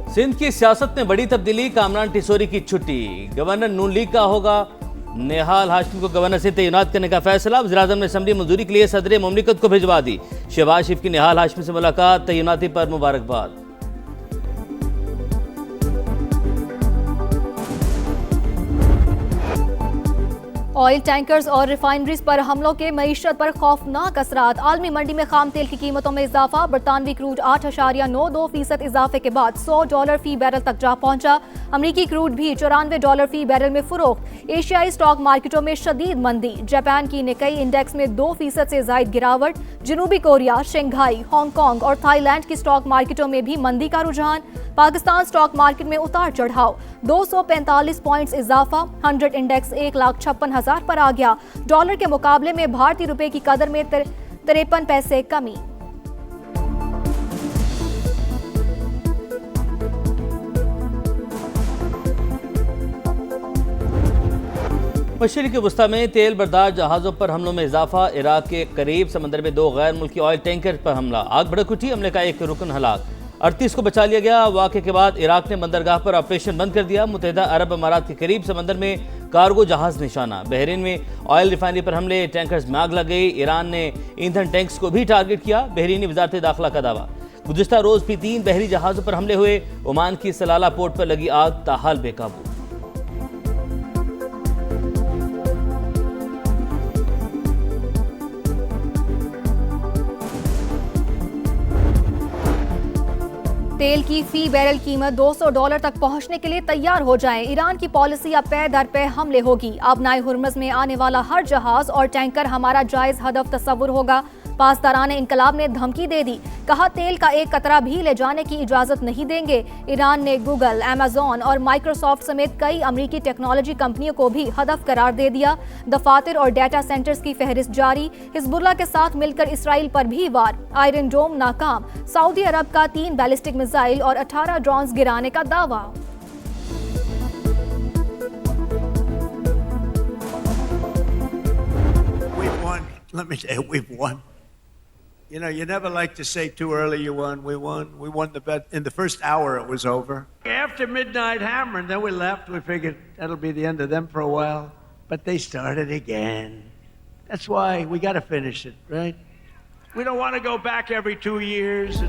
सिंध की सियासत में बड़ी तब्दीली, कामरान टिसोरी की छुट्टी, गवर्नर नून लीग का होगा। नेहाल हाशमी को गवर्नर से तैनात करने का फैसला, वज़ीर-ए-आज़म ने असम्बली मंजूरी के लिए सदर मुमलिकत को भिजवा दी। शहबाज शरीफ की नेहाल हाशमी से मुलाकात, तैनाती पर मुबारकबाद। ऑयल टैंकर्स और रिफाइनरीज पर हमलों के मईशत पर खौफनाक असरात, आलमी मंडी में खाम तेल की कीमतों में इजाफा, बरतानवी क्रूड 8.92% इजाफे के बाद $100 फी बैरल तक जा पहुंचा। अमरीकी क्रूड भी $94 फी बैरल में फरोख्त। एशियाई स्टॉक मार्केटों में शदीद मंदी, जापान की निकाई इंडेक्स में 2% से जायद गिरावट। जनूबी कोरिया, शंघाई, हांगकांग और थाईलैंड की स्टॉक मार्केटों में भी मंदी का रुझान। पाकिस्तान स्टॉक मार्केट में उतार चढ़ाव, 245 पॉइंट्स इजाफा, 100 इंडेक्स 1,56,000 पर आ गया। डॉलर के मुकाबले में भारतीय रुपए की कदर में 53 पैसे कमी। मशरिक़ी वस्ता में तेल बर्दार जहाज़ों पर हमलों में इजाफा, इराक के करीब समंदर में 2 गैर मुल्की ऑयल टैंकर पर हमला, आग भड़क उठी, हमले का एक रुकन हलाक, 38 को बचा लिया गया। वाक़े के बाद इराक ने बंदरगाह पर ऑपरेशन बंद कर दिया। मुत्तहिदा अरब अमारात के करीब समंदर में कार्गो जहाज निशाना, बहरीन में ऑयल रिफाइनरी पर हमले, टैंकर्स में आग लग गई। ईरान ने ईंधन टैंक्स को भी टारगेट किया, बहरीनी वजारत दाखिला का दावा। गुज़िश्ता रोज भी 3 बहरी जहाज़ों पर हमले हुए। ओमान की सलाला पोर्ट पर लगी आग ताहाल बेकाबू। तेल की फी बैरल कीमत $200 तक पहुंचने के लिए तैयार हो जाएं। ईरान की पॉलिसी अब पे दर पे हमले होगी। अब नाए हुर्मज़ में आने वाला हर जहाज और टैंकर हमारा जायज हदफ तस्वुर होगा। पासदारान इनकलाब ने धमकी दे दी, कहा तेल का एक कतरा भी ले जाने की इजाजत नहीं देंगे। ईरान ने गूगल, अमेजॉन और माइक्रोसॉफ्ट समेत कई अमरीकी टेक्नोलॉजी कंपनियों को भी हदफ करार दे दिया। दफातर और डाटा सेंटर्स की फहरिस्त जारी। हिजबुल्लाह के साथ मिलकर इसराइल पर भी वार, आयरन डोम नाकाम। सऊदी अरब का 3 बैलिस्टिक मिसाइल और 18 ड्रोन्स गिराने का दावा। Let me tell you, we've won. You know, you never like to say too early you won. We won. We won the bet. In the first hour, it was over. After midnight hammer, and then we left. We figured that'll be the end of them for a while. But they started again. That's why we got to finish it, right? We don't want to go back every 2 years.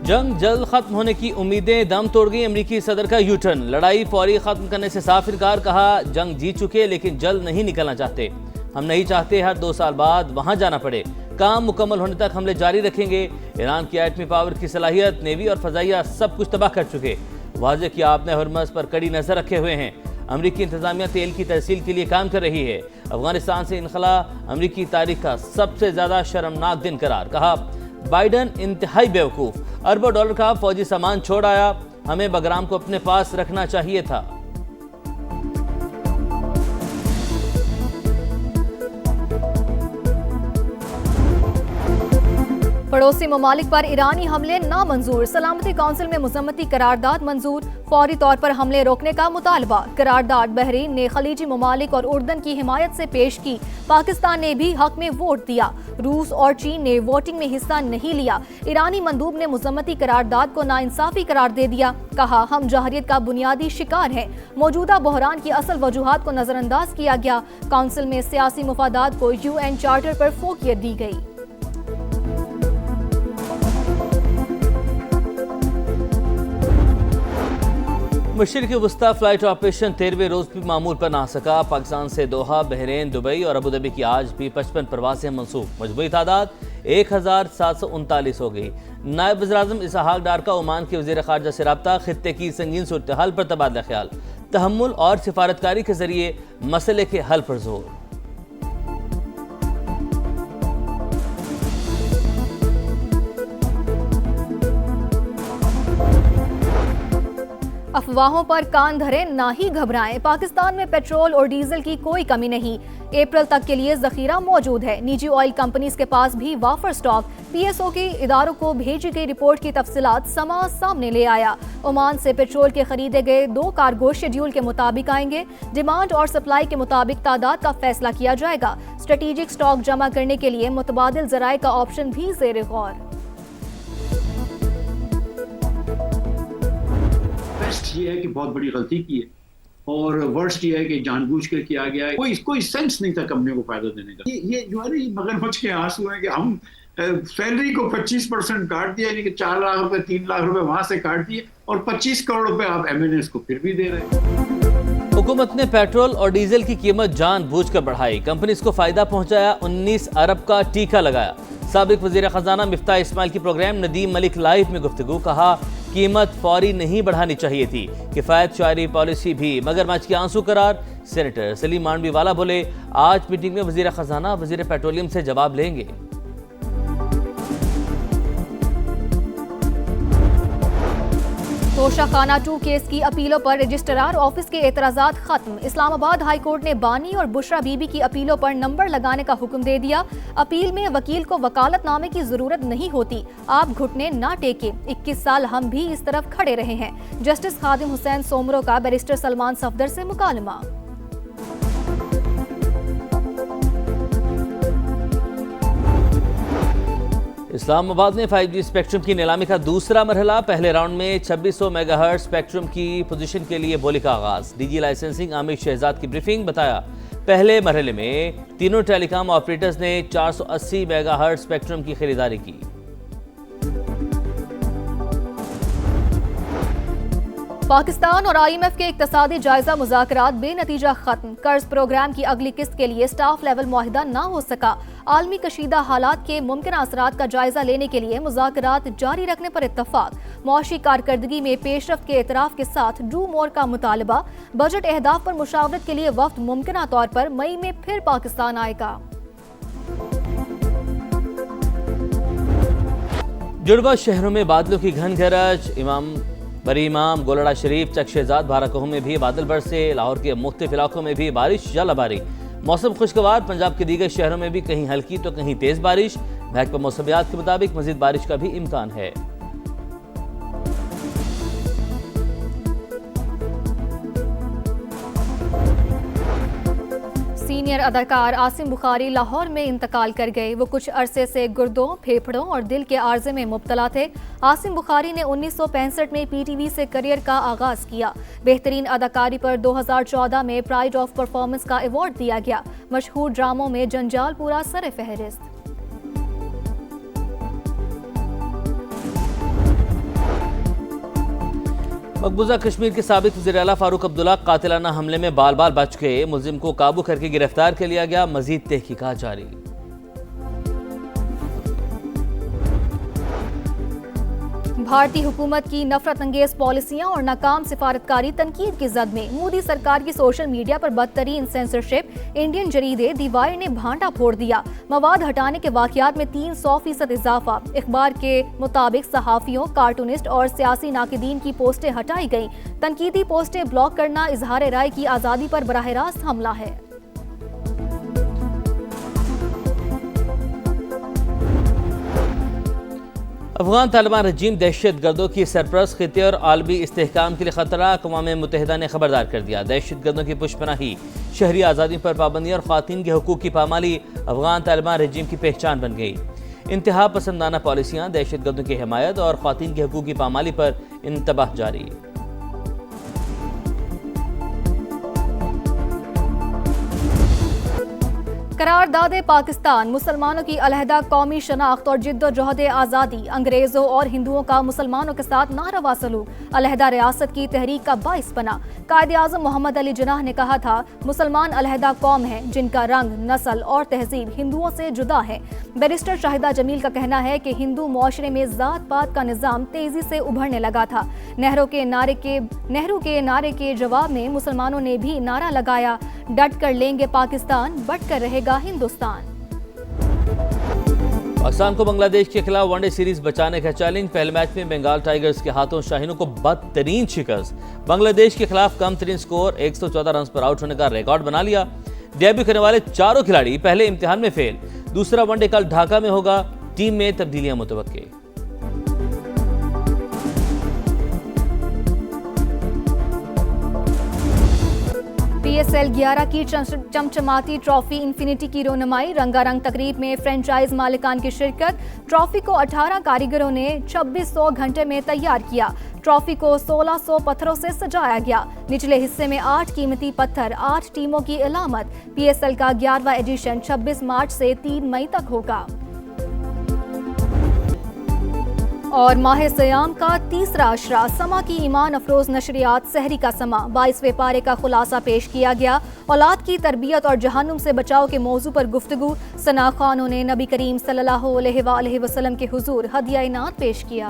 जंग जल्द खत्म होने की उम्मीदें दम तोड़ गई। अमरीकी सदर का यूटर्न, लड़ाई फौरी खत्म करने से साफ इनकार, कहा जंग जीत चुके लेकिन जल्द नहीं निकलना चाहते। हम नहीं चाहते हर 2 साल बाद वहां जाना पड़े। काम मुकम्मल होने तक हमले जारी रखेंगे। ईरान की एटमी पावर की सलाहियत, नेवी और फजाइया सब कुछ तबाह कर चुके। वाज़ेह किया आपने हुर्मज़ पर कड़ी नजर रखे हुए हैं। अमरीकी इंतजामिया तेल की तहसील के लिए काम कर रही है। अफगानिस्तान से इनखला अमरीकी तारीख का सबसे ज्यादा शर्मनाक दिन करार, कहा बाइडन इंतहाई बेवकूफ, अरबों डॉलर का फौजी सामान छोड़ आया, हमें बगराम को अपने पास रखना चाहिए था। पड़ोसी ममालिक पर ईरानी हमले नामंजूर, सलामती काउंसिल में मुज़म्मती करारदाद मंजूर, फौरी तौर पर हमले रोकने का मुतालबा। करारदाद बहरीन ने खलीजी ममालिक और उर्दन की हिमायत से पेश की। पाकिस्तान ने भी हक में वोट दिया। रूस और चीन ने वोटिंग में हिस्सा नहीं लिया। ईरानी मंदूब ने मुज़म्मती करारदाद को नाइंसाफी करार दे दिया, कहा हम जहरियत का बुनियादी शिकार हैं। मौजूदा बहरान की असल वजूहात को नजरअंदाज किया गया। काउंसिल में सियासी मुफादात को UN चार्टर पर फोकियत दी गई। मशरिक़ी वस्ता फ्लाइट ऑपरेशन 13वें रोज भी मामूल पर ना सका। पाकिस्तान से दोहा, बहरीन, दुबई और अबूधाबी की आज भी 55 प्रवासें मनसूख। मजबूरी तादाद 1739 हो गई। नायब वज़ीर-ए-आज़म इसहाक डार का ओमान के वज़ीर ख़ारजा से रब्ता, खित्ते की संगीन सूरत हाल पर तबादला ख्याल, तहम्मुल और सिफारतकारी के जरिए मसले के हल पर जोर। अफवाहों पर कान धरे ना ही घबराएं। पाकिस्तान में पेट्रोल और डीजल की कोई कमी नहीं। अप्रैल तक के लिए जखीरा मौजूद है। निजी ऑयल कंपनीज के पास भी वाफर स्टॉक। PSO के इदारों को भेजी गई रिपोर्ट की तफसीलात समा सामने ले आया। ओमान से पेट्रोल के खरीदे गए 2 कार्गो शेड्यूल के मुताबिक आएंगे। डिमांड और सप्लाई के मुताबिक तादाद का फैसला किया जाएगा। स्ट्रेटेजिक स्टॉक जमा करने के लिए मुतबादिल जराए का ऑप्शन भी ज़ेर गौर। बेस्ट ये है कि बहुत बड़ी गलती की है, और वर्स्ट ये है कि जानबूझ कर किया गया है। कोई सेंस नहीं था कंपनी को फायदा देने का। ये जो है ना, ये मगरमच्छ के आंसू है कि हम सैलरी को 25% काट दिया, यानी कि 4 लाख रुपए 3 लाख रुपए वहां से काट दिए, और 25 करोड़ रुपए आप एमएनएस को फिर भी दे रहे हैं। हुकूमत ने पेट्रोल और डीजल की कीमत जानबूझकर बढ़ाई, कंपनीज को फायदा पहुंचाया, 19 अरब का टीका लगाया। साबिक वजीर खजाना मिफ्ता इस्माइल की प्रोग्राम नदीम मलिक लाइव में गुफ्तगू, कहा कीमत फौरी नहीं बढ़ानी चाहिए थी, किफायत शायरी पॉलिसी भी मगरमच्छ के आंसू करार। सेनेटर सलीम मांडवी वाला बोले, आज मीटिंग में वजीर खजाना वजीर पेट्रोलियम से जवाब लेंगे। तोशाखाना 2 केस की अपीलों पर रजिस्ट्रार ऑफिस के एतराजात खत्म। इस्लामाबाद हाई कोर्ट ने बानी और बुशरा बीबी की अपीलों पर नंबर लगाने का हुक्म दे दिया। अपील में वकील को वकालतनामे की जरूरत नहीं होती, आप घुटने ना टेके। 21 साल हम भी इस तरफ खड़े रहे हैं। जस्टिस खादिम हुसैन सोमरो का बैरिस्टर सलमान सफदर से मुकालमा। इस्लामाबाद में 5G स्पेक्ट्रम की नीलामी का दूसरा मरहला, पहले राउंड में 2600 मेगाहर्ट्ज स्पेक्ट्रम की पोजीशन के लिए बोली का आगाज। डीजी लाइसेंसिंग आमिर शहजाद की ब्रीफिंग, बताया पहले मरहले में तीनों टेलीकॉम ऑपरेटर्स ने 480 मेगाहर्ट्ज स्पेक्ट्रम की खरीदारी की। पाकिस्तान और IMF के इक्तसादी जायजा मुज़ाकरात बेनतीजा खत्म। कर्ज प्रोग्राम की अगली किस्त के लिए स्टाफ लेवल मुआहिदा ना हो सका। आलमी कशीदा हालात के मुमकिन असरात का जायजा लेने के लिए मुज़ाकरात जारी रखने पर इत्तफाक। मुआशी कारकर्दगी में पेशरफ्त के एतराफ के साथ डू मोर का मुतालबा। बजट अहदाफ पर मुशावरत के लिए वफ्द मुमकिन तौर पर मई में फिर पाकिस्तान आएगा। जुड़वा शहरों में बादलों की घन गरज, बरी इमाम, गोलड़ा शरीफ, चक शहजाद, बाराकोह में भी बादल बरसे। लाहौर के मुख्तलिफ इलाकों में भी बारिश जलाबारी। मौसम खुशगवार, पंजाब के दीगर शहरों में भी कहीं हल्की तो कहीं तेज बारिश। महकमा मौसमियात के मुताबिक मजीद बारिश का भी इम्कान है। सीनियर अदाकार आसिम बुखारी लाहौर में इंतकाल कर गए। वो कुछ अरसे से गुर्दों, फेफड़ों और दिल के आर्जे में मुब्तला थे। आसिम बुखारी ने 1965 में PTV से करियर का आगाज किया। बेहतरीन अदाकारी पर 2014 में प्राइड ऑफ परफॉर्मेंस का अवार्ड दिया गया। मशहूर ड्रामों में जंजालपुरा सर फहरिस्त। मकबूजा कश्मीर के साबिक वज़ीर आला फारूक अब्दुल्ला कातिलाना हमले में बाल बाल बच गए। मुलजिम को काबू करके गिरफ्तार कर लिया गया। मजीद तहकीकात जारी। भारतीय हुकूमत की नफरत अंगेज पॉलिसियां और नाकाम सिफारतकारी तनकीद की जद में मोदी सरकार की सोशल मीडिया पर बदतरीन सेंसरशिप। इंडियन जरीदे दी वायर ने भांडा फोड़ दिया। मवाद हटाने के वाकयात में 300% इजाफा। इखबार के मुताबिक सहाफियों, कार्टूनिस्ट और सियासी नाकिदीन की पोस्टें हटाई गई। तनकीदी पोस्टें ब्लॉक करना इजहार राय की आज़ादी पर बराह रास्त हमला है। अफगान तालिबान रजीम दहशत गर्दों की सरपरस्त, खिते और आलमी इस्तेहकाम के लिए खतरा। अक़वाम मुत्तहिदा ने खबरदार कर दिया। दहशत गर्दों की पुष्पनाही, शहरी आज़ादी पर पाबंदी और ख़वातीन के हकूक़ की पामाली अफगान तालिबान रजीम की पहचान बन गई। इंतहा पसंदाना पॉलिसियाँ, दहशत गर्दों की हिमायत और ख़वातीन के हकूक़ की पामाली पर इंतबाह जारी। करारदाद पाकिस्तान, मुसलमानों की अलहदा कौमी शनाख्त और जिद्दोजहद आज़ादी। अंग्रेज़ों और हिंदुओं का मुसलमानों के साथ नारवा सलूक अलहदा रियासत की तहरीक का बाइस बना। कायदे आज़म मोहम्मद अली जिन्नाह ने कहा था, मुसलमान अलहदा कौम है जिनका रंग, नस्ल और तहजीब हिंदुओं से जुदा है। बैरिस्टर शाहिदा जमील का कहना है कि हिंदू मुआशरे में ज़ात पात का निज़ाम तेजी से उभरने लगा था। नेहरू के नारे के जवाब में मुसलमानों ने भी नारा लगाया, डट कर लेंगे पाकिस्तान, बट कर रहेगा हिंदुस्तान। पाकिस्तान को बांग्लादेश के खिलाफ वनडे सीरीज बचाने का चैलेंज। पहले मैच में बंगाल टाइगर्स के हाथों शाहीनों को बदतरीन शिकस्त। बांग्लादेश के खिलाफ कम तरीन स्कोर 114 रन पर आउट होने का रिकॉर्ड बना लिया। डेब्यू करने वाले चारों खिलाड़ी पहले इम्तिहान में फेल। दूसरा वनडे कल ढाका में होगा। टीम में तब्दीलियां मुतवक्के। PSL 11 की चमचमाती ट्रॉफी इन्फिनिटी की रोनमाई, रंगारंग तकरीब में फ्रेंचाइज मालिकान की शिरकत। ट्रॉफी को 18 कारीगरों ने 2600 घंटे में तैयार किया। ट्रॉफी को 1600 पत्थरों से सजाया गया। निचले हिस्से में 8 कीमती पत्थर, 8 टीमों की इलामत। PSL का 11वां एडिशन 26 मार्च से 3 मई तक होगा। और माह सयाम का तीसरा अशरा, समा की ईमान अफरोज नशरियात, सहरी का समा, 22वें पारे का खुलासा पेश किया गया। औलाद की तरबियत और जहन्नुम से बचाव के मौजू पर गुफ्तगू। सना खानों ने नबी करीम सल्लल्लाहु अलैहि वसल्लम के हुजूर हदिया इनात पेश किया।